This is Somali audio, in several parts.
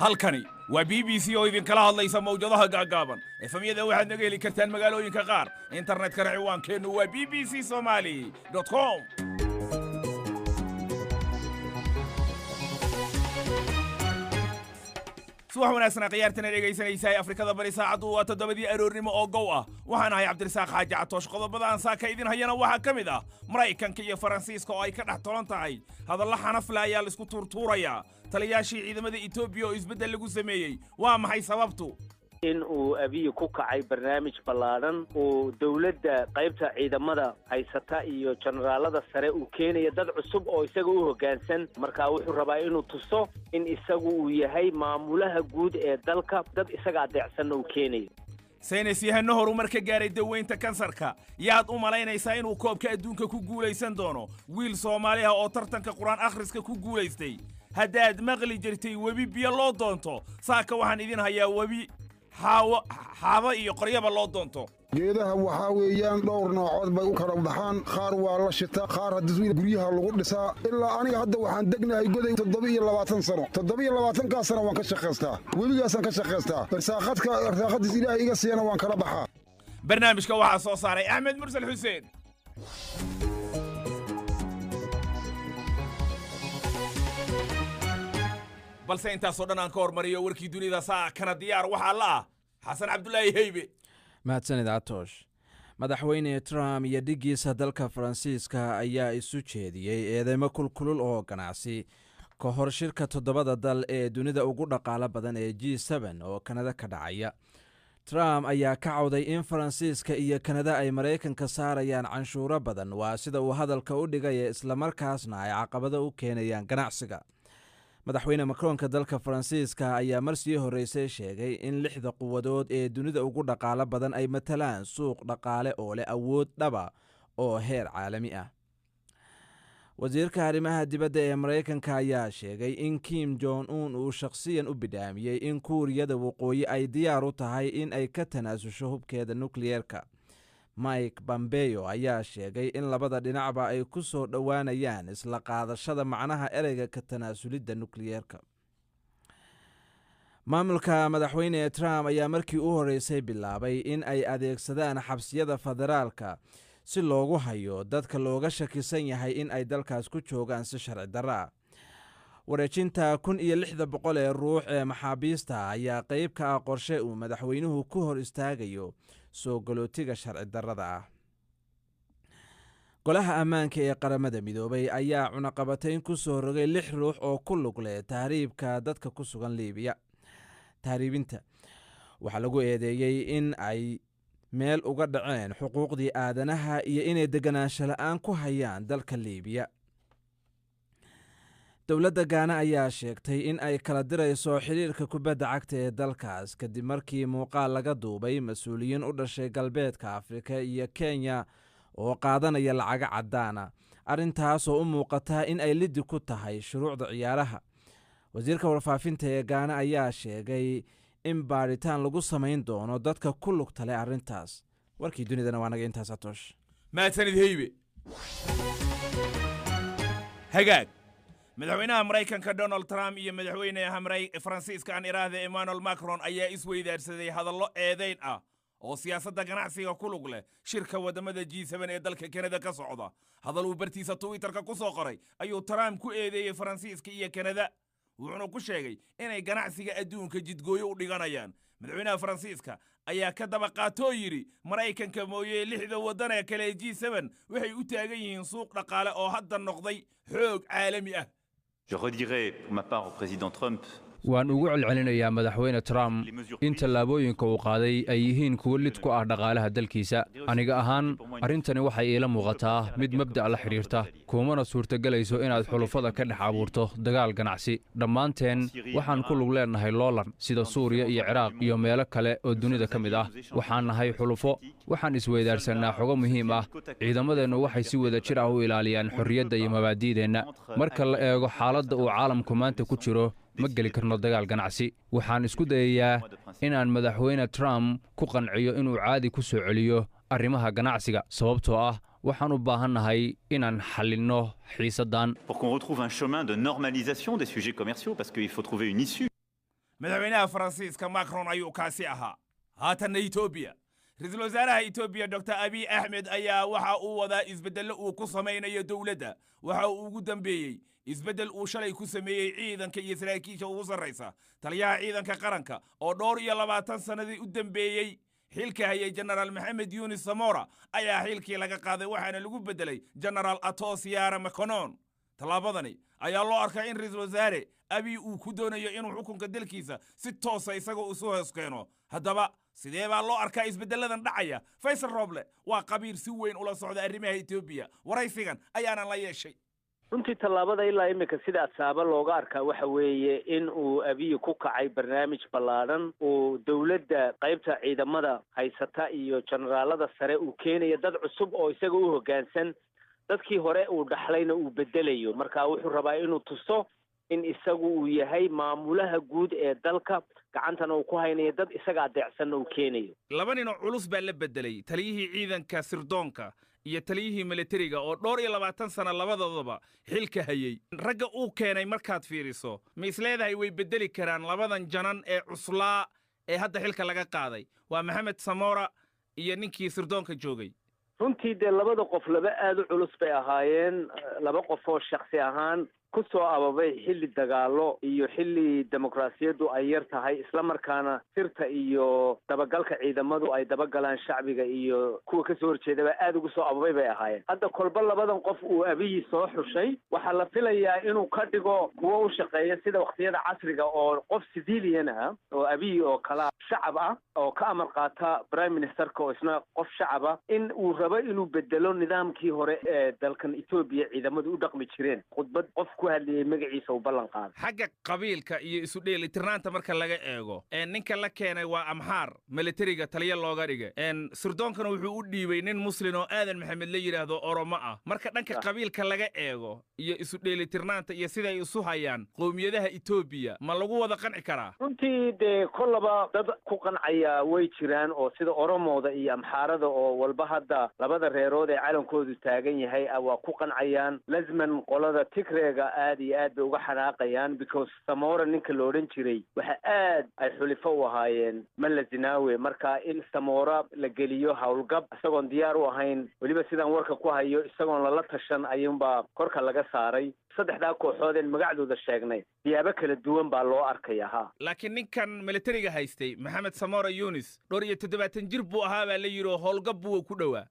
halkani waa BBC oo idin kala hadlaysa mawjadaha gaagaaban efamyada waxaad naga heli kartaan magaalooyinka qaar internetka ciwaankeenu waa bbcsomali.com subax wanaagsan qiyaartana dhegaysanaysaa Afrikada bari saacadu waa 7 aroornimo oo gow ah waxaan ahay Cabdirasaaq Xaaji Catoosh qodobada saaka idin hayana waxa kamid ah Mareykanka iyo Faransiiska oo ay ka dhax tolan tahay hadalla xanaf la ayaa isku turtuuraya taliyaashii ciidamada Itoobiya oo isbedel lagu sameeyay waa maxay sababtu in uu abiy ku kacay barnaamij ballaaran oo dawladda qaybta ciidamada haysata iyo generaalada sare uu keenay dad cusub oo isaga u hoggaansan marka wuxuu rabaa inuu tuso in isagu uu yahay maamulaha guud ee dalka dad isaga adeecsan uu keenay saynis yahano horumar ka gaaray daweynta kansarka yaad u malaynaysaa inuu koobka adduunka ku guulaysan doono wiil Soomaali ah oo tartanka Quraan akhriska ku guulaystay haddaad maqli jirtay webi biyo loo doonto saaka waxaan idin hayaa webi xaaba iyo qoryaba loo doonto geedaha waxa weeyaan dhowr noocood bay u kala baxaan qaar waa la shitaa qaar hadii guryaha lagu dhisaa ilaa aniga hadda waxaan degnahay goday 27 sano 27 ka sano waan ka shaqeystaa weligaas aan ka shaqeystaa irsaaqadis ilaahay iga siiyana waan kala baxaa barnaamijka waxa soo saaray Ahmed Mursal Hussein balse intaasoo dhan aan ka hormariyo warkii dunida saakana diyaar waxaa la ah xasan cabdullaahi heybe mahadsanid Catoosh madaxweyne Trump iyo dhigiisa dalka Faransiiska ayaa isu jeediyay eedeymo kulkulul oo ganacsi ka hor shirka 7 dal ee dunida ugu dhaqaale badan ee G7 oo Kanada ka dhacaya Trump ayaa ka cawday in Faransiiska iyo Kanada ay Mareykanka saarayaan canshuuro badan waa sida uu hadalka u dhigay isla markaasna ay caqabado u keenayaan ganacsiga madaxweyne Macronka dalka Faransiiska ayaa markii horeysay sheegay in 6 quwadood ee dunida ugu dhaqaale badan ay matalaan suuq dhaqaale oo leh awood dhaba oo heer caalami ah wasiirka arrimaha dibadda ee Mareykanka ayaa sheegay in Kim Jong-un uu shakhsiyan u bidaamiyay in Kuuriyada Waqooyi ay diyaar u tahay in ay ka tanaasusho hubkeeda nukliyeerka Mike Pompeo ayaa sheegay in labada dhinacba ay ku soo dhawaanayaan isla qaadashada macnaha ereyga ka tanaasulidda nukliyeerka maamulka madaxweyne Trump ayaa markii u horeysay bilaabay in ay adeegsadaan xabsiyada federaalka si loogu hayo dadka looga shakisan yahay in ay dalkaas ku joogaan si sharci darro ah wareejinta 1600 ee ruux ee maxaabiista ayaa qayb ka ah qorshe uu madaxweynuhu ku hor istaagayo soo galootiga sharci darrada ah golaha ammaanka ee qaramada midoobay ayaa cunaqabatayn ku soo rogay 6 ruux oo ku lug leh tahriibka dadka ku sugan Liibiya tahriibinta waxa lagu eedeeyay in ay meel uga dhaceen xuquuqdii aadanaha iyo inay deganaansho la'aan ku hayaan dalka Liibiya dawladda Ghana ayaa sheegtay in ay kala dirayso xiriirka kubadda cagta ee dalkaas kadib markii muuqaal laga duubay mas'uuliyiin u dhashay galbeedka Afrika iyo Kenya oo qaadanaya lacag cadaan arrintaas oo u muuqata in ay lid ku tahay shuruucda ciyaaraha wasiirka warfaafinta ee Ghana ayaa sheegay in baaritaan lagu sameyn doono dadka ku lugta leh arrintaas warkii dunidana waa naga intaas Catoosh mahadsanid heybe hagaag madaxweynaha Mareykanka Donald Trump iyo madaxweynaha Faransiiska Emmanuel Macron ayaa isweydaarsaday hadallo eedeyn ah oo siyaasadda ganacsiga ku lug leh shirka wadamada G7 ee dalka Kanada ka socda hadal uu bartiisa Twitterka ku soo qoray ayuu Trump ku eedeeyay Faransiiska iyo Kanada wuxuu ku sheegay inay ganacsiga adduunka jidgooyo u dhiganayaan madaxweynaha Faransiiska ayaa ka daba qaatoo yiri Mareykanka mooyee 6 wadan ee kale G7 waxay u taagan yihiin suuq dhaqaale oo hadda noqday xoog caalami ah Je redirai pour ma part au président Trump waan ugu celcelinayaa madaxweyne Trump in tallaabooyinka uu qaaday ay yihiin kuwo lid ku ah dhaqaalaha dalkiisa aniga ahaan arrintani waxay ila muuqataa mid mabda' la xiriirta kuumana suurtagelayso inaad xulufada ka dhex abuurto dagaal ganacsi dhammaanteen waxaan ku lug leenahay loolan sida Suuriya iyo Ciraaq iyo meelo kale oo dunida ka mid ah waxaan nahay xulufo waxaan isweydaarsanaa xogo muhiim ah ciidamadeennu waxay si wada jir ah u ilaaliyaan xorriyadda iyo mabaadi'deenna marka la eego xaaladda uu caalamku maanta ku jiro ma geli karno dagaal ganacsi waxaan isku dayayaa inaan madaxweyne Trump ku qanciyo inuu caadi ku soo celiyo arrimaha ganacsiga sababtoo ah waxaan u baahannahay inaan xallinno xiisadan pour qu'on retrouve un chemin de normalisation des sujets commerciaux parce qu'il faut trouver une issue madaxweynaha faransiiska macron ayuu kaasi ahaa. haatanna etoobiya ra-iisul wasaaraha etoobiya dr abiy axmed ayaa waxa uu wadaa isbeddello uu ku samaynayo dowladda. waxa uu ugu dambeeyey isbeddel uu shalay ku sameeyey ciidanka iyo saraakiisha ugu sarraysa taliyaha ciidanka qaranka oo dhowr iyo 20 sannadii u dambeeyey xilka hayay jenaraal maxamed yunis samora ayaa xilkii laga qaaday waxaana lagu beddelay jenaraal atos yaara makonon. tallaabadani ayaa loo arkaa in ra-iisul wasaare abiy uu ku doonayo inuu xukunka dalkiisa si toosa isagoo isu hoos keeno. haddaba sidee baa loo arkaa isbeddelladan dhacaya? faysal rooble waa qabiir si weyn ula socda arrimaha etoobiya. waraysigan ayaana la yeeshay. runtii tallaabada ilaa iminka sida asaaba looga arkaa waxa weeye in uu abiy ku kacay barnaamij ballaadhan uu dowladda qaybta ciidamada haysata iyo generaalada sare uu keenayo dad cusub oo isaga u hoggaansan. dadkii hore uu dhaxlayna uu bedelayo. marka wuxuu rabaa inuu tuso in isagu uu yahay maamulaha guud ee dalka, gacantana uu ku haynayo dad isaga adeecsanna uu keenayo. laba nin oo culus baa la beddelay, taliyihii ciidanka sirdoonka iyo taliyihii militariga oo dhowr iyo 20 sano labadoodaba xilka hayay. ragga uu keenay markaad fiiriso ma isleedahay way beddeli karaan labadan janan ee cuslaa ee hadda xilka laga qaaday? waa maxamed samora iyo ninkii sirdoonka joogay. runtii dee labada qof laba aada u culus bay ahaayeen. laba qof oo shaksi ahaan ku soo ababay xilli dagaalo iyo xilli dimuqraasiyaddu ay yar tahay, isla markaana sirta iyo dabagalka ciidamadu ay dabagalaan shacbiga iyo kuwa ka soo horjeedaba aada ugu soo ababay bay ahaayeen. hadda kolba labadan qof uu abiyi soo xushay waxaa la filayaa inuu ka dhigo kuwo u shaqeeya sida waqtiyada casriga oo qof civilian ah oo abiyi oo kala shacab ah oo ka amar qaata prime ministerka oo isna qof shacab ah, in uu rabo inuu bedelo nidaamkii hore ee dalkan Ethiopia ciidamadu u dhaqmi jireen. khudbad qof ku hadlayay magaciisa uu ballan qaaday. xagga qabiilka iyo isu dheelitirnaanta marka laga eego ninka la keenay waa amxaar militariga taliya looga dhigay. sirdoonkana wuxuu u dhiibay nin muslin oo aadan maxamed la yidhaahdo oromo ah. marka dhanka qabiilka laga eego iyo isu dheelitirnaanta iyo siday isu hayaan qowmiyadaha Ethiopia ma lagu wada qanci karaa? runtii dee kollaba dad ku qancaya way jiraan oo sida oromooda iyo amxaarada oo walba hadda labada reerood ee calankoodu taagan yahay waa ku qancayaan. lazman qolada tigreega aad iyo aad bay uga xanaaqayaan because samora ninka la odhan jiray waxa aad ay xulifo u ahaayeen malla zinaawe. marka in samora la geliyo howlgab isagoon diyaar u ahayn, weliba sidaan warka ku hayo isagoon lala tashan ayuunbaa korka laga saaray. saddexdaa kooxoodeen magacdooda sheegnay siyaabo kala duwan baa loo arkaya. ha laakiin ninkan militariga haystay maxamed samora yunis dhowr iyo 70 jir buu ahaa baa la yidhi howlgab buu ku dhowaa.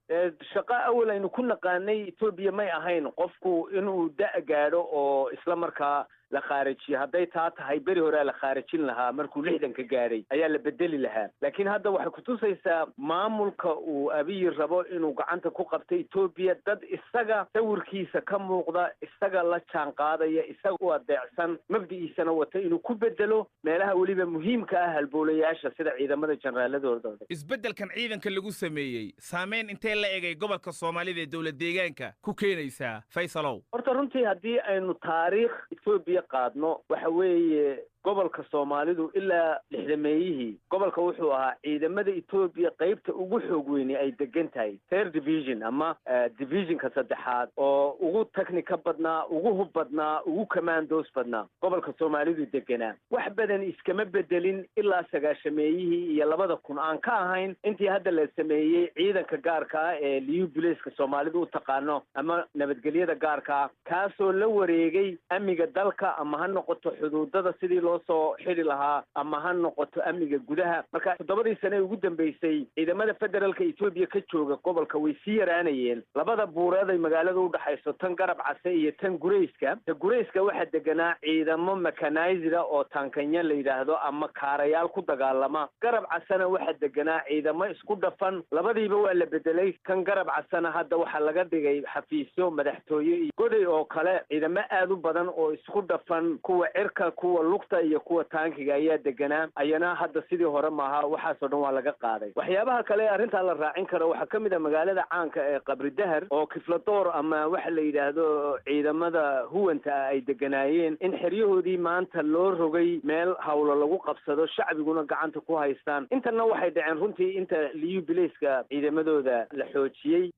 shaqo awal aynu ku naqaanay Ethiopia may ahayn qofku inuu da' gaadho oo isla markaa la khaarijiyo. hadday taa tahay beri hore la khaarijin lahaa markuu 60 gaadhay ayaa la bedeli lahaa. laakiin hadda waxay kutusaysaa maamulka uu abiy rabo inuu gacanta ku qabto Ethiopia dad isaga sawirkiisa ka muuqda, isaga la jaan qaadaya, isaga u adeecsan, mabdi'iisana wata inuu ku bedelo meelaha weliba muhiimka ah halboolayaasha sida ciidamada generaaladooda. isbeddelkan ciidanka lagu sameeyey saameyn intee la egay gobolka Soomaalida ee dowlad deegaanka ku keenaysaa Faysalow? horta runtii haddii aynu taariikh Ethiopia qaadno waxa weeye gobolka Soomaalidu ilaa 60meeyihii gobolka wuxuu ahaa ciidamada Ethiopia qaybta ugu xoog weyn ay degan tahay third division ama divisionka saddexaad oo ugu technical badnaa, ugu hub badnaa, ugu commandos badnaa gobolka Soomaalidu deganaa. wax badan iskama bedelin ilaa 90meeyihii iyo 2000 aan ka ahayn intii hadda la sameeyey ciidanka gaarka ah ee liu police-ka Soomaalidu u taqaano ama nabadgelyada gaarka ah kaasoo la wareegay amniga dalka ama ha noqoto xuduudada sidii loo soo xiri lahaa ama ha noqoto amniga gudaha. marka 7 sano ugu dambeysay ciidamada federaalka Ethiopia ka jooga gobolka way sii yaraanayeen. labada buureed ay magaalada u dhaxayso tan garab case iyo tan gureyska. tan gureyska waxa deganaa ciidamo mechanized oo tankanya la yiraahdo ama kaarayaal ku dagaalama. garab casana waxa deganaa ciidamo isku dhafan. labadiiba waa la bedelay. kan garab casana hadda waxa laga dhigay xafiisyo madaxtooye iyo goday oo kale ciidamo aad u badan oo isku dhafan, kuwa cirka, kuwa lugta iyo kuwa taankiga ayaa deganaa. ayana hadda sidii hore maaha, waxaasoo dhan waa laga qaaday. waxyaabaha kale arrintaa la raacin karo waxaa ka mid ah magaalada caanka ee Qabri Dahar oo Kifladoor ama waxa la yidhaahdo ciidamada huwanta ay deganaayeen in xeryahoodii maanta loo rogay meel hawlo lagu qabsado, shacbiguna gacanta ku haystaan. intana waxay dhaceen runtii inta liu police-ka ciidamadooda la xoojiyey.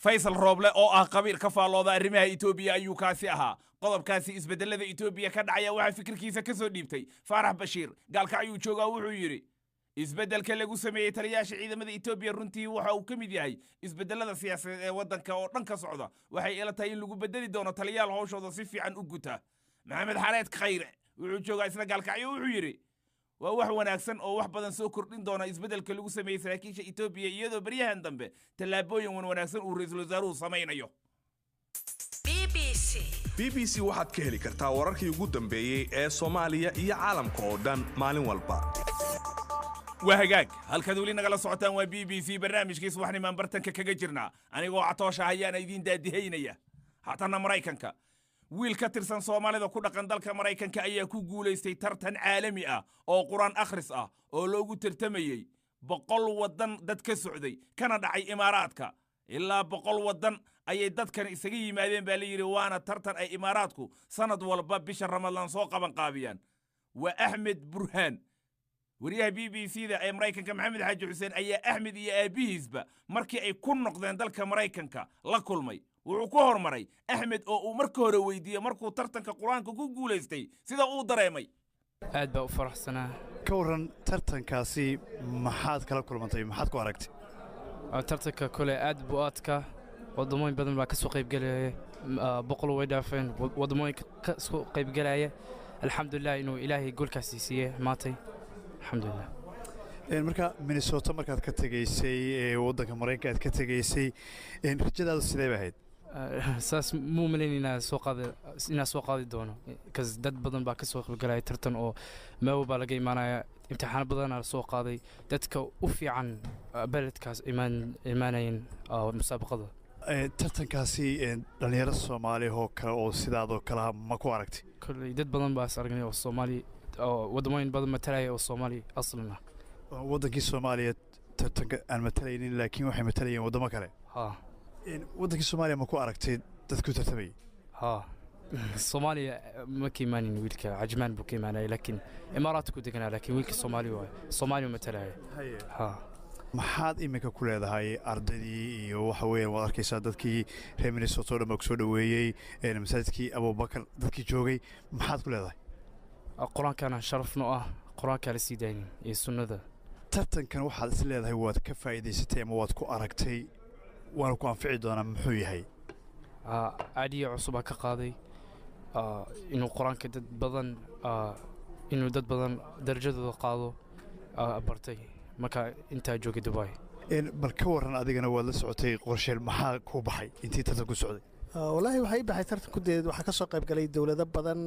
faysal rooble oo ah qabiil ka faallooda arrimaha etoobiya ayuu kaasi ahaa qodobkaasi isbedelada etoobiya ka dhacaya waxaa fikirkiisa ka soo dhiibtay faarax bashiir gaalka ayuu joogaa wuxuu yidhi isbedelka lagu sameeyey taliyaasha ciidamada etoobiya runtii waxa uu ka mid yahay isbedelada siyaasadeed ee waddanka oo dhan ka socda waxay ila tahay in lagu bedeli doono taliyaal hawshooda si fiican u guta maxamed xareed khayre wuxuu joogaa isla gaalkacyo wuxuu yidhi waa wax wanaagsan oo wax badan soo kordhin doona isbedelka lagu sameeyey saraakiisha etoobiya iyadoo baryahan dambe tallaabooyin wanaagsan uu ra'iisul wasaaruhu samaynayo b b c waxaad ka heli kartaa wararkii ugu dambeeyey ee soomaaliya iyo caalamka oo dhan maalin walba waa hagaag halkaad weli nagala socotaan waa b b c barnaamijkii subaxnimaan bartanka kaga jirnaa anigoo catoosha ayaana idiin daadihaynaya haatana maraykanka wiil ka tirsan soomaalida ku dhaqan dalka maraykanka ayaa ku guulaystay tartan caalami ah oo quraan akhris ah oo loogu tartamayey 100 waddan dad ka socday kana dhacay imaaraadka ilaa 100 waddan ayay dadkan isaga yimaadeen baa la yidhi waana tartan ay imaaraadku sanad walba bisha ramadaan soo qaban qaabiyaan waa axmed burhaan wariyaha b b c da ee maraykanka maxamed xaaji xuseen ayaa axmed iyo aabihiisba markii ay ku noqdeen dalka maraykanka la kulmay wuxuu ku hormaray axmed oo uu marka hore weydiiyey markuu tartanka qur-aanka ku guulaystay sida uu dareemay aad baa u faraxsanaa ka warran tartankaasi maxaad kala kulmantay maxaad ku aragtay tartanka kole aad buu aadka wadamooyin badan baa ka soo qaybgelaya boqol way dhaafeen wadamooyin ka soo qaybgelaya alxamdulilah inuu ilaahay goolkaasi siiyey maantay alxamdulilah marka minnesota markaad ka tegaysay waddanka maraykanka aad ka tegaysay rajadaadu sidee bay ahayd saas muu malayn inaa soo qaadi doono kas dad badan baa ka soo qaybgalaya tartan oo meewo baa laga imaanaya imtixaano badanaa soo qaaday dadka u fiican beledkaas imaanayeen musaabaqada tartankaasi dhallinyaro soomaali oo kale oo sidaadoo kalaha ma ku aragtay kolley dad badan baa is aragnay oo soomaali oo wadamooyin badan matalaya oo soomaali aslan ah waddankii soomaaliya tartanka aan matalaynin laakiin waxay matalayeen waddamo kale waddankii soomaaliya ma ku aragtay dadku tartamayay soomaaliya ma ka imaanin wiilka cajmaan buu ka imaanaya laakiin imaaraadku deganaa laakiin wiilka soomaali waaye soomaaliya matalaya maxaad iminka ku leedahay ardaydii iyo waxa weeyaan waad arkaysaa dadkii reer minnesota oo dhan baa ku soo dhoweeyey masaajidkii abubakar dadkii joogay maxaad ku leedahay qur-aankana sharafno ah qur-aankaa la sii daynin iyo sunnada tartankan waxaad is leedahay waad ka faa'iidaysatay ama waad ku aragtay waana ku anfici doonaa muxuu yahay caadiya cusubaa ka qaaday inuu qur-aanka inuu dad badan darajadooda qaado bartay marka intaa joogay dubai bal ka warran adigana waad la socotay qorsheel maxaa ku baxay intii tartan ku socday wallaahi waxay baxay tartankudeed waxaa ka soo qayb galay dowlado badan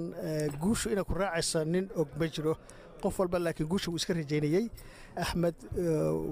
guushu inay ku raacaysa nin og ma jiro qof walba laakiin guusha wuu iska rajaynayey axmed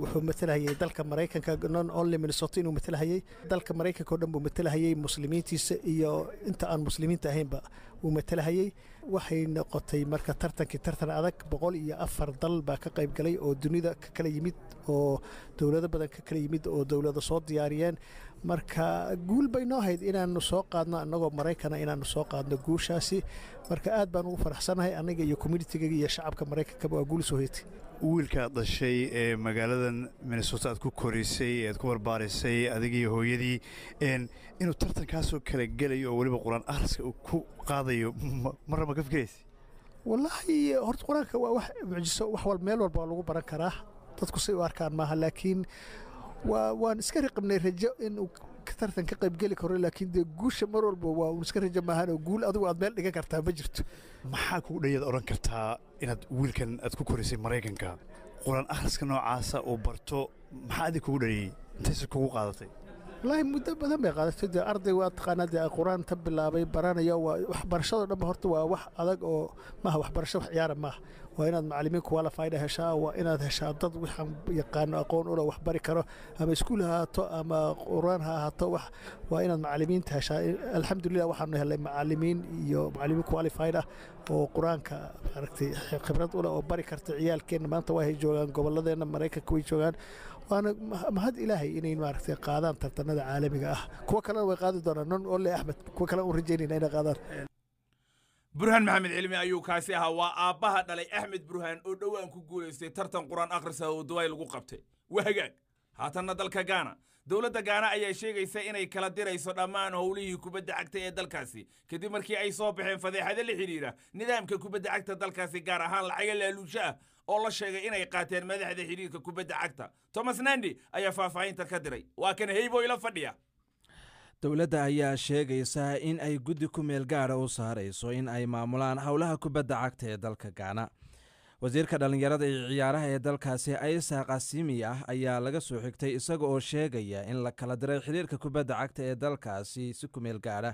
wuxuu matalahayay dalka maraykanka non only minnesota inuu matalahayay dalka maraykanka oo dhan buu matalahayay muslimiintiisa iyo inta aan muslimiinta ahaynba wuu matalahayay waxay noqotay marka tartankii tartan adag 104 dal baa ka qayb galay oo dunida ka kala yimid oo dowlado badan ka kala yimid oo dowlado soo diyaariyeen marka guul bay noo hayd inaannu soo qaadno annagoo maraykana inaannu soo qaadno guushaasi marka aad baan ugu faraxsanahay aniga iyo communitiga iyo shacabka maraykankaba waa guul soo heetay wiilkaad dhashay ee magaaladan minnesota aad ku koraysay ead ku barbaarisay adigii hooyadii inuu tartankaasoo kala gelayo oo weliba qur-aan akhriska uu ku qaadayo marna ma ka fikiraysa wallaahi horta qur-aanka waa wax mucjiso wax wal meel walba lagu baran karaa dadku say u arkaan maaha laakiin waan iska riqibnay rajo inuu tartan ka qayb geli karo laakiin dee guusha mar walba waa un iska rajo maahan oo guul adigu aad meel dhigan kartaa ma jirto maxaa kugu dhayaad odhan kartaa inaad wiilkan aad ku koraysay maraykanka qur-aan akhriska noocaasa uu barto maxaa adig kugu dhayay intayse kugu qaadatay wallaahi muddo badan bay qaadatay dee arday waa taqaanaa dee qur-aan ta bilaabay baranayo waa waxbarashadoo dhanba horta waa wax adag oo maaha waxbarasho wax ciyaara maaha waa inaad macallimiin qualifieda heshaa waa inaad heshaa dad waxaan yaqaano aqoon ula wax bari karo ama iskuul ha ahaato ama qur-aan ha ahaato waa inaad macallimiinta heshaa alxamdulilah waxaanu helay macallimiin iyo macallimiin qualified ah oo qur-aanka maaragtay khibrad ula oo bari karta ciyaalkeenna maanta waa hay joogaan gobolladeenna maraykanka way joogaan waana mahad ilaahay inay maaragtay qaadaan tartanada caalamiga ah kuwa kalena way qaadi doonaan non only axmed kuwa kale u rajaynayna inay qaadaan burhaan maxamed cilmi ayuu kaasi ahaa waa aabbaha dhalay axmed burhaan oo dhowaan ku guulaystay tartan qur-aan akhrisa oo duway lagu qabtay waa hagaag haatanna dalka gaana dowladda gaana ayaa sheegaysa inay kala dirayso dhammaan howlihii kubadda cagta ee dalkaasi kadib markii ay soo baxeen fadeexado la xidhiidha nidaamka kubadda cagta dalkaasi gaar ahaan lacaga laaluusho ah oo la sheegay inay qaateen madaxda xidhiirka kubadda cagta thomas nandi ayaa faahfaahinta ka diray waa kan heybo ila fadhiya dowladda ayaa sheegaysa in ay guddi ku meel gaara u saarayso in ay maamulaan howlaha kubadda cagta ee dalka gaana wasiirka dhallinyarada iyo ciyaaraha ee dalkaasi aysa qasimi ah ayaa laga soo xigtay isaga oo sheegaya in la kala diray xiriirka kubadda cagta ee dalkaasi si ku meel gaara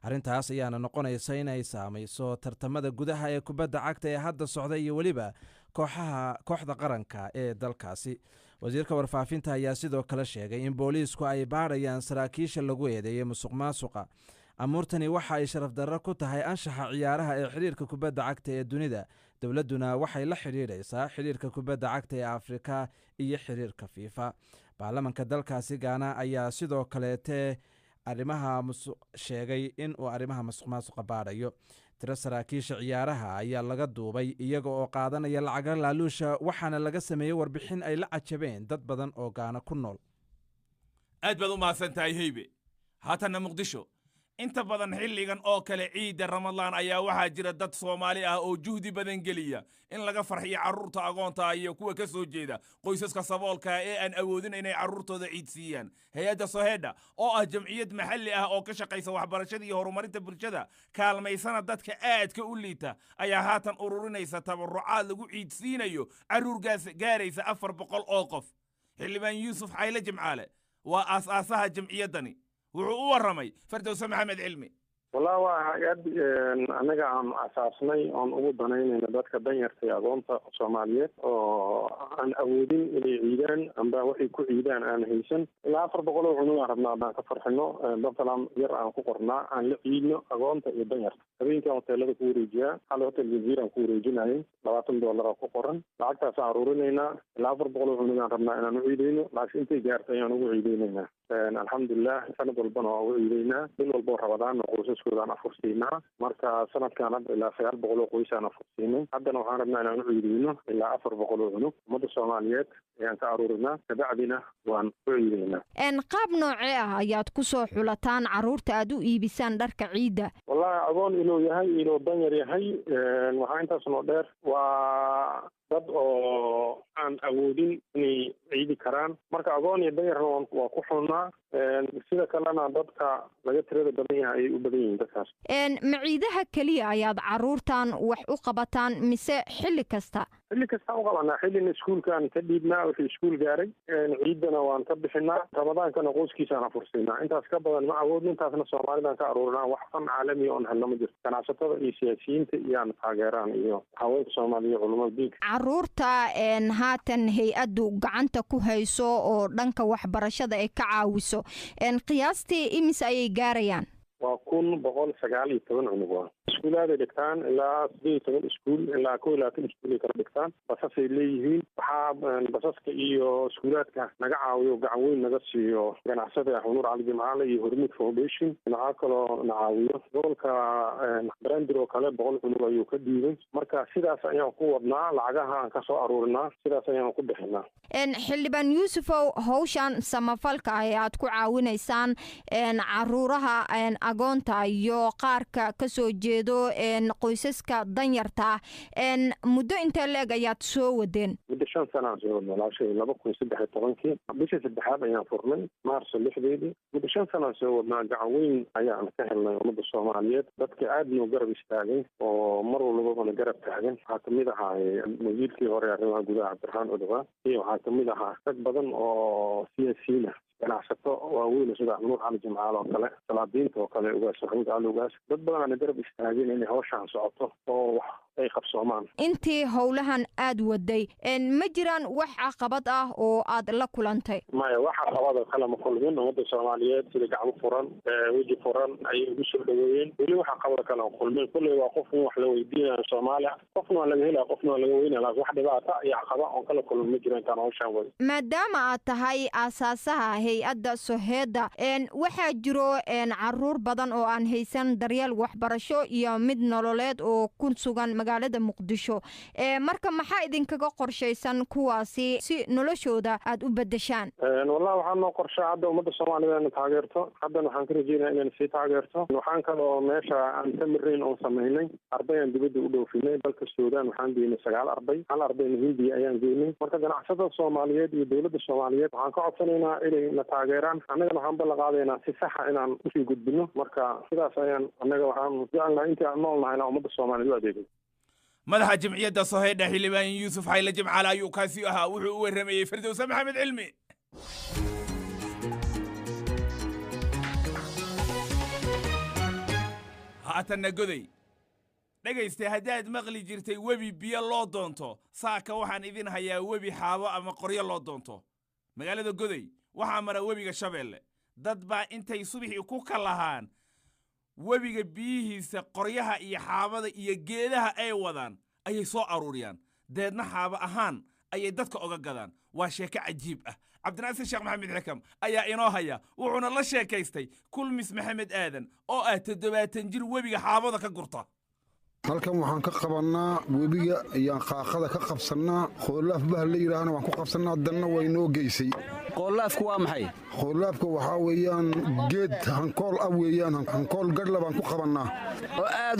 arrintaas ayaana noqonaysa inay saamayso tartamada gudaha ee kubadda cagta ee hadda socda iyo weliba kooxda qaranka ee dalkaasi wasiirka warfaafinta ayaa sidoo kale sheegay in booliisku ay baadhayaan saraakiisha lagu eedeeyey musuq maasuqa amuurtani waxa ay sharaf darro ku tahay anshaxa ciyaaraha ee xidhiirka kubadda cagta ee dunida dowladduna waxay la xidhiidhaysaa xidhiirka kubadda cagta ee afrika iyo xidhiirka fifa baarlamanka dalkaasi gaana ayaa sidoo kaleete sheegay in uu arrimaha musuq maasuqa baadhayo tiro saraakiisha ciyaaraha ayaa laga duubay iyaga oo qaadanaya lacaga laaluusha waxaana laga sameeyey warbixin ay la cajabeen dad badan oo gaana ku nool aad baad u mahadsan tahay heybe haatanna muqdisho inta badan xilligan oo kale ciidda ramadaan ayaa waxaa jira dad Soomaali ah oo juhdi badan geliya in laga farxiyo carruurta agoonta iyo kuwa ka soo jeeda qoysaska saboolka ee aan awoodin inay carruurtooda ciid siiyaan hay'adda Soheda oo ah jamciyad maxalli ah oo ka shaqeysa waxbarashada iyo horumarinta bulshada kaalmaysana dadka aadka u liita ayaa haatan ururinaysa tabarucaad lagu ciid siinayo carruur gaaraysa 400 oo qof xildhibaan Yuusuf Xayle Jimcaale waa aasaasaha jamciyaddani wuxuu u waramay Fardowsa Maxamed Cilmi والله واحد أنا عم أساسني عن أبو بنين بدك بنير في أقومة الصومالية عن أودين إلى عيدان عم بوحي كل عيدان أنا هيسن لا أفر بقولوا عنو عربنا عن كفر حنو بطلام يرى عن قرنا عن لعيدنا أقومة البنير تبين كم تلاقي كوريجيا على الجزيرة كوريجيناين $2 قرن لعكت سعرورنا لا أفر بقولوا عنو عربنا أنا نعيدين لكن أنت جارتين عنو عيديننا الحمد لله سنة البنا وعيدينا من البور رمضان وقوس سودان أفرسينا مركا سنة كانت إلى 400 قويس أنا أفرسينا عندنا وحاربنا أن نعيدينه إلى 400 عنو مدة الصوماليات يعني تعرورنا تبعدنا وأن نعيدينا إن قاب نوعها ياد كسو حلتان عرور تأدو إيبسان درك عيدة والله أظن إنه يهي إنه بنير يهي وحين تصنع دير dad oo aan awoodin inay ciidi karaan marka agoon iyo danyar waa ku xunaa sida kalena dadka laga tirada badan yahay ay u badan yihiin dadkaas maciidaha kaliya ayaad caruurtan wax u qabataan mise xilli kasta u qabanaa xillina iskuulkaan ka dhiibnaa wixii iskuul gaaray ciidana waan ka bixinaa ramadaankana qoyskiisaan afursiinaa intaas ka badan ma awoodno intaasna soomaalidan ka aruurinaa wax fan caalami oon helna ma jirto ganacsatada iyo siyaasiyiinta iyaan taageeraan iyo haweenka soomaaliya culamada diinka caruurta haatan hay-addu gacanta ku hayso oo dhanka waxbarashada ay ka caawiso qiyaastii imis ayay gaarayaan waa 119 cunug iskuulaaday dhigtaan ilaa 18 iskuul ilaa 12 iskuul ay kala dhigtaan basasay leeyihiin waxaa basaska iyo iskuulaadka naga caawiyo gacan weyn naga siiyo ganacsada Nuur Cali Jimcaale iyo Hormuud Foundation waxaa kaloo na caawiyo gobolka Brandir oo kale 100 cunug ayuu ka dhiibay marka sidaas ayaan ku wadnaa lacagaha aan ka soo aruurinaa sidaas ayaan ku bixinaa xildhibaan Yuusufow hawshan samafalka ayaad ku caawinaysaan caruuraha agoonta iyo qaarka ka soo jeedo qoysaska danyarta muddo intee leeg ayaad soo wadeen muddo 5 sano aan soo wadnay 2013 bishii saddexaad ayaan furnay maarso 6deedii muddo 5 sano aan soo wadnaa gacan weyn ayaan ka helnay ummadda Soomaaliyeed dadka aad noo garab istaagay oo mar walba garab taagan waxaa kamid ahaa wasiirkii hore arrimaha gudaha Cabdiraxmaan Odowa iyo waxaa kamid ahaa dad badan oo siyaasiyiin ganacsato waaweyn sida Nuur Cali Jimcaale oo kale salaadiinta oo kale ugaas Maxamed Ali ugaas dad badan aan garab istaagin inay hawshan socoto oo wax ay qabsoomaan intii howlahan aad waday ma jiraan wax caqabad ah oo aad la kulantay maya wax caqabad kala ma kulmin ummadda Soomaaliyeed sida gacmo furan waji furan ay ugu soo dhaweeyeen weli wax caqabad kala kulmin kulli waa qof wax la weydiinayo Soomaaliya qofna laga helaa qofna laga weynayaa wax dhibaato iyo caqabad oo kala kulmin ma jiraan kan hawshan way maadaama aad tahay aasaasaha hay'adda Soheda waxaa jiro caruur badan oo aan haysan daryeel waxbarasho iyo mid nololeed oo ku sugan magaalada muqdisho marka maxaa idinkaga qorshaysan kuwaasi si noloshooda aad u bedeshaan wallahi waxaa noo qorshaa hadda ummadda soomaalida inay taageerto haddana waxaan ka rajeynaya inayna sii taageerto waxaan kaloo meesha aan ka mirayn oon samaynay ardayaan dibadda u dhoofinay dalka suudaan waxaan geynay 9 arday hal ardayna hindiya ayaan geynay marka ganacsatada soomaaliyeed iyo dowladda soomaaliyeed waxaan ka codsanaynaa inay na taageeraan annagana waxaan ballan qaadaynaa si saxa inaan usii gudbino marka sidaas ayaan annaga waxaan jecelnahay intii aan nool nahayna ummadda soomaaliyeed u adeegay madaxa jamciyadda soheydha xildhibaan yuusuf xayle jimcaale ayuu kaasi ahaa wuxuu u warramayey firdowse maxamed cilmi haatanna goday dhegaysta haddaad maqli jirtay webi biyo loo doonto saaka waxaan idin hayaa webi xaabo ama qoryo loo doonto magaalada goday waxaa mara webiga shabeelle dad baa intay subaxii ku kalahaan webiga biyihiisa qoryaha iyo xaabada iyo geedaha ay wadaan ayay soo aruuriyaan deedna xaabo ahaan ayay dadka oga gadaan waa sheeko cajiib ah cabdinaasir sheekh maxamed xikam ayaa inoo haya wuxuuna la sheekaystay kulmis maxamed aadan oo ah 70 jir webiga xaabada ka gurta halkan waxaan ka qabannaa webiga ayaan qaaqada ka qabsannaa qoolaaf bah la yidhaahna waan ku qabsannaa danna way noo geysay qoolaafku waa maxay qoolaafka waxaa weeyaan geed hankool ah weeyaan hankool gadhla baan ku qabannaa oo aad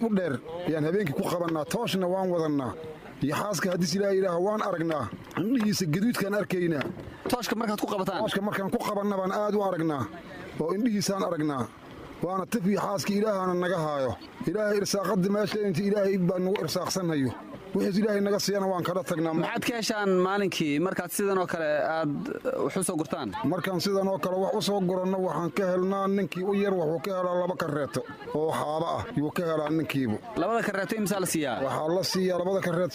u dheer ayaan habeenkii ku qabannaa tooshna waan wadannaa iyo xaaska haddii silaa yidhaaha waan aragnaa indhihiisa gaduudkaan arkaynaa tooshka markaad ku qabataan tooshka markaan ku qabanna baan aad u aragnaa oo indhihiisaan aragnaa waana tif iyo xaaska ilaahana naga haayo ilaahay irsaaqadda meesha inta ilaahay baa nagu irsaaqsanhayo wixiis ilaahay naga siiyana waan kala tagnaa maxaad ka heshaan maalinkii markaad sidan oo kale aad wax u soo gurtaan markaan sidan oo kale wax u soo guranno waxaan ka helnaa ninkii u yar wuxuu ka helaa 2 kareeto oo xaaba ah yuu ka helaa ninkiibu 2 kareeto imsaa la siiyaa waxaa la siiyaa 2 kareeto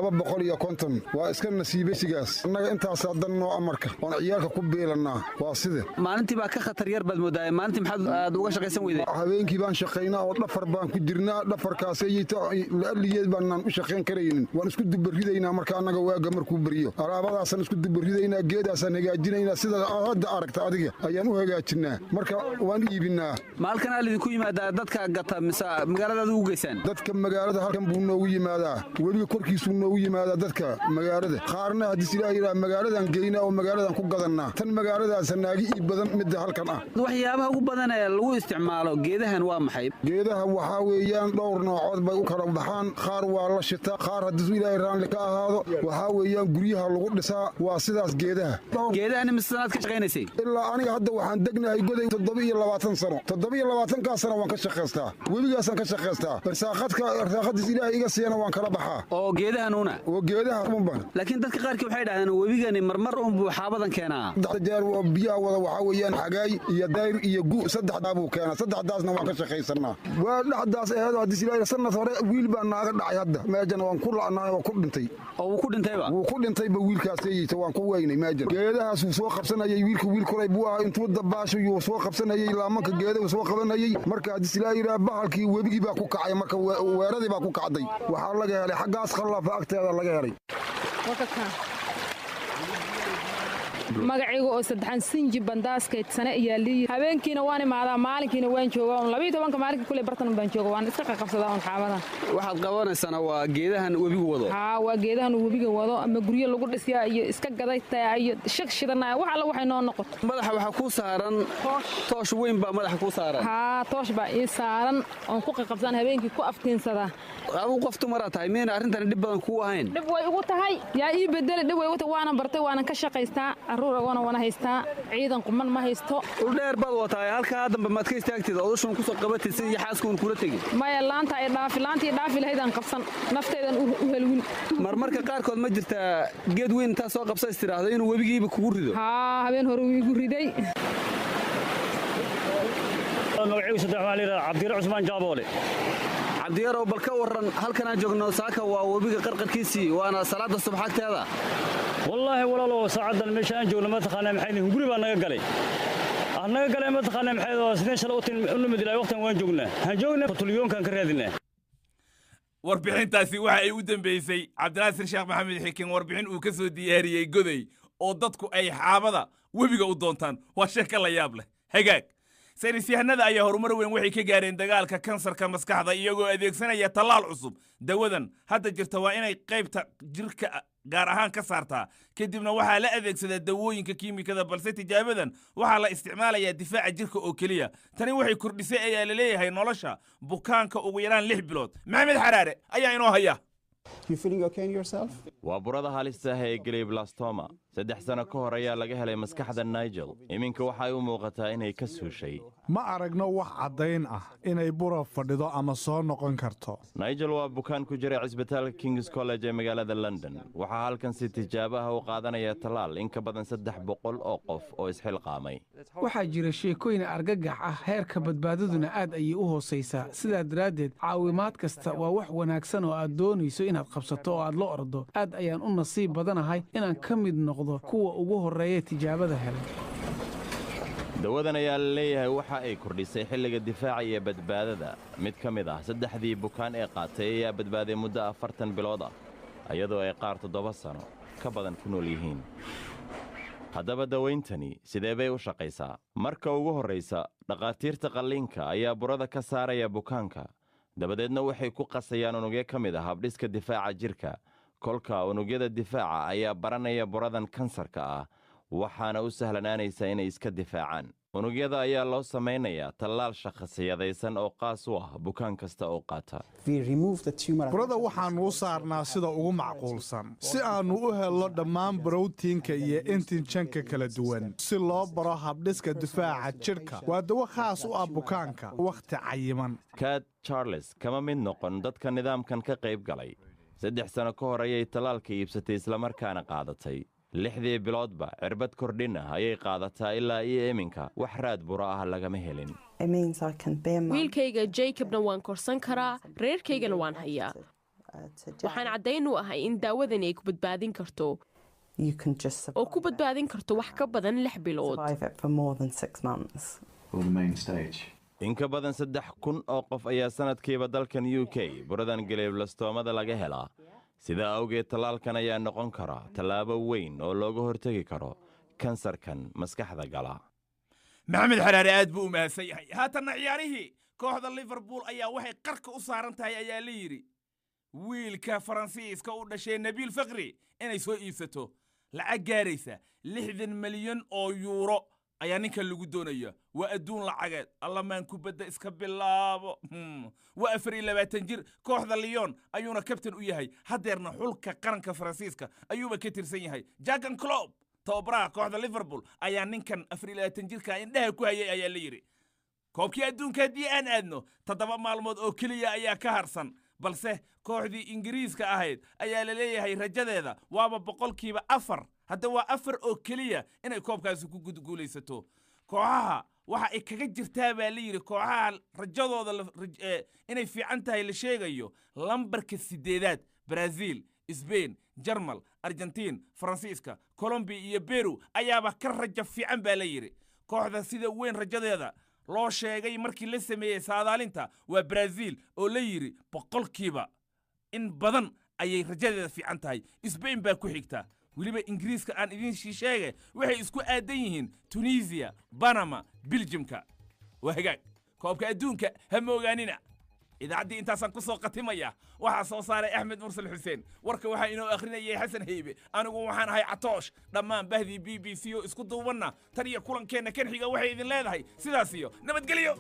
350 waa iska nasiibeysigaas annaga intaasaa dan noo amarka oon ciyaalka ku beelannaa waa side maalintii baa ka khatar yar baad moodaa maalintii maxaad aad uga shaqaysan weyday habeenkii baan shaqaynaa oo dhafar baan ku jirnaa dhafarkaasayta la'aliyeed baan u shaqayn karaynin waan isku dubaridaynaa marka annaga waaga markuu bariyo alaabadaasaan isku dubaridaynaa geedaasaan hagaajinaynaa sida hadda aragta adiga ayaan u hagaajinaa marka waan iibinaa maalkan aad idinku yimaadaa dadka gata mise magaaladaad ugu geysaan dadka magaalada halkan buu noogu yimaadaa webiga korkiisuu noogu yimaadaa dadka magaalada qaarna haddii silaa yidhaha magaaladan geynaa oo magaaladan ku gadannaa tan magaaladaasa naagi iib badan midda halkan ah waxyaabaha ugu badan ee lagu isticmaalo geedahan waa maxay geedaha waxaa weeyaan dhowr noocood bay u kala baxaan qaar waa la shitaa qaar haddii ilaahay raanli ka ahaado waxaa weeyaan guryaha lagu dhisaa waa sidaas geedahan misanaad ka shaqaynaysay ilaa aniga hadda waxaan degnahay goday 27 sano 27 sano waan ka shaqaystaa webigaasaan ka shaqaystaa irsaaqadiis ilaahay iga siiyana waan kala baxaa oo geedahanuuna laakiin dadka qaarkii waxay dhahdeen webigani marmar unbuu xaabadan keenaa jeer biyaha wada waxaa weeyaan xagaay iyo dayr iyo gu 3 buu keenaa 3daasna waan ka shaqaysannaa waa dhexdaas aheedo haddii ilaahay sanad hore wiil baa naaga dhacay hadda meejana waan ku la'naay waa ku dhintay oo uu ku dhintayba wuu ku dhintayba wiilkaasayta waan ku weynay meejana geedahaas uu soo qabsanayay wiil kulay buu ahaa intuu dabaasho yuu soo qabsanayay laamanka geedahu soo qabanayay marka haddii silaa yidhaha bahalkii webigii baa ku kacay marka weeradii baa ku kacday waxaa laga helay xaggaas khallaafa agteeda laga helay magacayga oo saddexan sinji bandaaskayd sane ayaa liiyi habeenkiina waan imaadaa maalinkiina waan joogaa un 12 maalinkii kule bartan baan jooga waan iska qabsadaa un xaabada waxaad qabanaysana waa geedahan webiga wado waa geedahan webiga wado ama guryo lagu dhisyaa iyo iska gadaytaa iyo shaq shidanaa wax alla waxay noo noqoto madaxa waxa ku saaran toosh weyn baa madaxa ku saaran toosh baa ii saaran oon ku qabsan habeenkii ku aftiinsadaa adigu qof dumar tahay meen arrintan dhib badan ku ahayn dhib way ugu tahay yaa ii bedel dhib way ugu tahay waana bartay waana ka shaqaystaa wana haystaa ciidan quman ma haysto u dheer baad wataa halka dambe maad ka istaagtid odushun ku soo qabatay si xaasku kula tagay maya laanta ay dhaafi lahaydaan qabsan nafteedan u helwin marmarka qaarkood ma jirta geed weyn intaa soo qabsa istiraahdo inuu webigiiba kugu rido habeen hore wuu igu riday magacaygu saddex waa liiraa cabdiyar cusmaan jaaboole cabdiyarow bal ka waran halkan aan joogno saaka waa webiga qarqarkiisii waana salaada subax agteeda wallaahi walaalow saacadan meesha aan joogno ma taqaanaa maxay hunguri baa naga galay ma taqaanaa maxay sideen shalay u nimid ilaa waqtan waan joognaa waxaan joognaa tulyoonkaan ka raadinaa warbixintaasi waxa ay u dambeysay cabdinaasir sheekh maxamed xikin warbixin uu ka soo diyaariyey goday oo dadku ay xaabada webiga u doontaan waa sheeko la yaab leh hagaag saynisyahanada ayaa horumar weyn waxay ka gaareen dagaalka kansarka maskaxda iyagoo adeegsanaya tallaal cusub dawadan hadda jirta waa inay qaybta jirka gaar ahaan ka saartaa kadibna waxaa la adeegsadaa dawooyinka kiimikada balse tijaabadan waxaa la isticmaalayaa difaaca jirka oo keliya tani waxay kordhisay ayaa la leeyahay nolosha bukaanka ugu yaraan 6 bilood maxamed xaraare ayaa inoo haya waa burada halista ah ee glioblastoma 3 sano ka hor ayaa laga helay maskaxda Nigel iminka waxay u muuqataa inay ka suushay ma aragno wax caddayn ah inay bura fadhido ama soo noqon karto Nigel waa bukaan ku jira cisbitaalka King's College ee magaalada London waxaa halkan si tijaabo ah u qaadanaya talaal in ka badan 300 oo qof oo isxilqaamay waxaa jira sheekooyin argagax ah heerka badbaadaduna aad ayay u hooseysaa sidaa daraadeed caawimaad kasta waa wax wanaagsan oo aad doonayso inaad qabsato oo aad la ordo aad ayaan u nasiib badanahay inaan ka mid noqdo kuwa ugu horeeya tijaabada helay dawadan ayaa la leeyahay waxa ay kordhisay xilliga difaaca iyo badbaadada mid ka mid ah 3 bukaan ee qaatay ayaa badbaaday muddo 40 bilood ah iyadoo ay qaar 7 sano ka badan ku nool yihiin haddaba dawayntani sidee bay u shaqaysaa marka ugu horreysa dhaqaatiirta qalliinka ayaa burada ka saaraya bukaanka dabadeedna waxay ku qasayaan unugyo ka mid ah habdhiska difaaca jirka kolka unugyada difaaca ayaa baranaya buradan kansarka ah waxaana u sahlanaanaysa inay iska difaacaan unugyada ayaa loo samaynayaa tallaal shakhsiyadaysan oo qaas u ah bukaan kasta oo qaata burada waxaannu u saarnaa sida ugu macquulsan si aannu u helno dhammaan borotiinka iyo intinjanka kala duwan si loo baro habdhiska difaaca jidhka waa dawo khaas u ah bukaanka wakhti cayiman Kat Charles kama mid noqon dadka nidaamkan ka qayb galay 3 sano ka hor ayay tallaalka iibsatay islamarkaana qaadatay 6 biloodba cirbad kordhin ah ayay qaadataa ilaa iyo iminka wax raad bura ah lagama helin wiilkayga Jacobna waan korsan karaa reerkaygana waan hayaa waxaan caddayn u ahay in daawadani ay ku badbaadin karto oo ku badbaadin karto wax ka badan 6 bilood in ka badan 3,000 oo qof ayaa sanadkiiba dalkan UK buradan glioblastoma laga helaa sidaa awgeed tallaalkan ayaa noqon kara tallaabo weyn oo looga hortagi karo kansarkan maskaxda gala maxamed xaraare aad buu u mahadsan yahay haatanna ciyaarihii kooxda Liverpool ayaa waxay qarka u saaran tahay ayaa la yiri wiilka Faransiiska u dhashay Nabil Faqri inay soo iibsato lacag gaaraysa 60 milyan oo euro ayaa ninka lagu doonaya waa adduun lacageed alla maan kubadda iska bilaabo waa 24 jir kooxda Lyon ayuuna kabtan u yahay hadeerna xulka qaranka Faransiiska ayuuba ka tirsan yahay Jurgen Klopp tababaraha kooxda Liverpool ayaa ninkan 24 jirka indhaha ku hayay ayaa la yiri koobkii adduunka haddii aan aadno 7 maalmood oo keliya ayaa ka harsan balse kooxdii Ingiriiska ahayd ayaa la leeyahay rajadeeda waaba 4% hadda waa 4 oo keliya inay koobkaasi ku guulaysato kooxaha waxa ay kaga jirtaa baa la yiri kooxaha rajadooda inay fiican tahay la sheegayo lambarka 8aad Brazil Spain Jarmal Argentina Faransiiska Colombia iyo Peru ayaaba ka rajo fiican baa la yiri kooxda sida weyn rajadeeda loo sheegay markii la sameeyay saadaalinta waa Brazil oo la yiri 100% in badan ayay rajadeeda fiican tahay Spain baa ku xigta waliba Ingiriiska aan idin sheegay waxay isku aadan yihiin Tunisia Panama Belgiumka wahagaag koobka adduunka ha moogaanina idaacadii intaasaan ku soo qatimaya waxaa soo saaray Axmed Mursal Xuseen warka waxaa inoo akhrinayay Xasan Haybe anigu waxaan ahay Catoosh dhammaan bahdii BBC oo isku duubanna tan iyo kulankeena kan xiga waxay idin leedahay sidaas iyo nabadgelyo